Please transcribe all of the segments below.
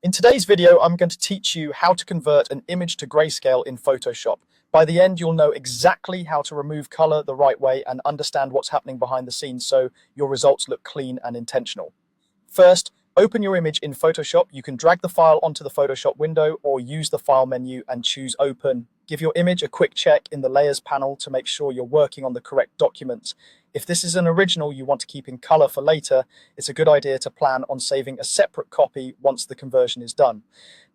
In today's video, I'm going to teach you how to convert an image to grayscale in Photoshop. By the end, you'll know exactly how to remove color the right way and understand what's happening behind the scenes so your results look clean and intentional. First, open your image in Photoshop. You can drag the file onto the Photoshop window or use the File menu and choose Open. Give your image a quick check in the Layers panel to make sure you're working on the correct document. If this is an original you want to keep in color for later, it's a good idea to plan on saving a separate copy once the conversion is done.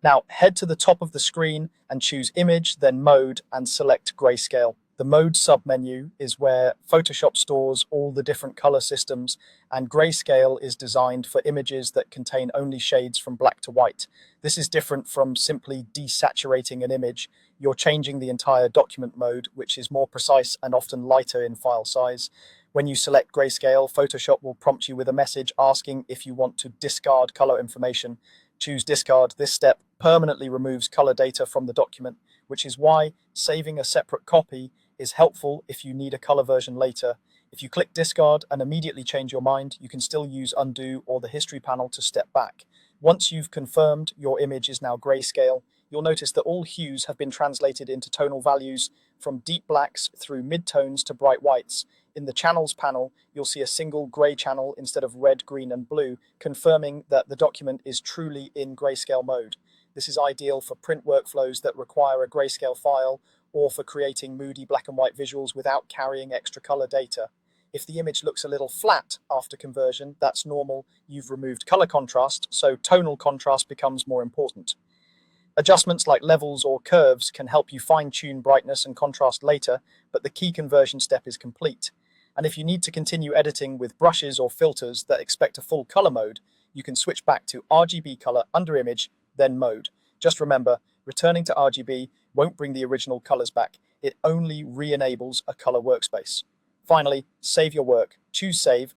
Now, head to the top of the screen and choose Image, then Mode, and select Grayscale. The Mode submenu is where Photoshop stores all the different color systems, and Grayscale is designed for images that contain only shades from black to white. This is different from simply desaturating an image. You're changing the entire document mode, which is more precise and often lighter in file size. When you select Grayscale, Photoshop will prompt you with a message asking if you want to discard color information. Choose Discard. This step permanently removes color data from the document, which is why saving a separate copy is helpful if you need a color version later. If you click Discard and immediately change your mind, you can still use Undo or the History panel to step back. Once you've confirmed your image is now grayscale, you'll notice that all hues have been translated into tonal values from deep blacks through mid-tones to bright whites. In the Channels panel, you'll see a single gray channel instead of red, green, and blue, confirming that the document is truly in grayscale mode. This is ideal for print workflows that require a grayscale file or for creating moody black and white visuals without carrying extra color data. If the image looks a little flat after conversion, that's normal. You've removed color contrast, so tonal contrast becomes more important. Adjustments like levels or curves can help you fine-tune brightness and contrast later, but the key conversion step is complete. And if you need to continue editing with brushes or filters that expect a full color mode, you can switch back to RGB color under image, then mode. Just remember, returning to RGB won't bring the original colors back. It only re-enables a color workspace. Finally, save your work. Choose Save,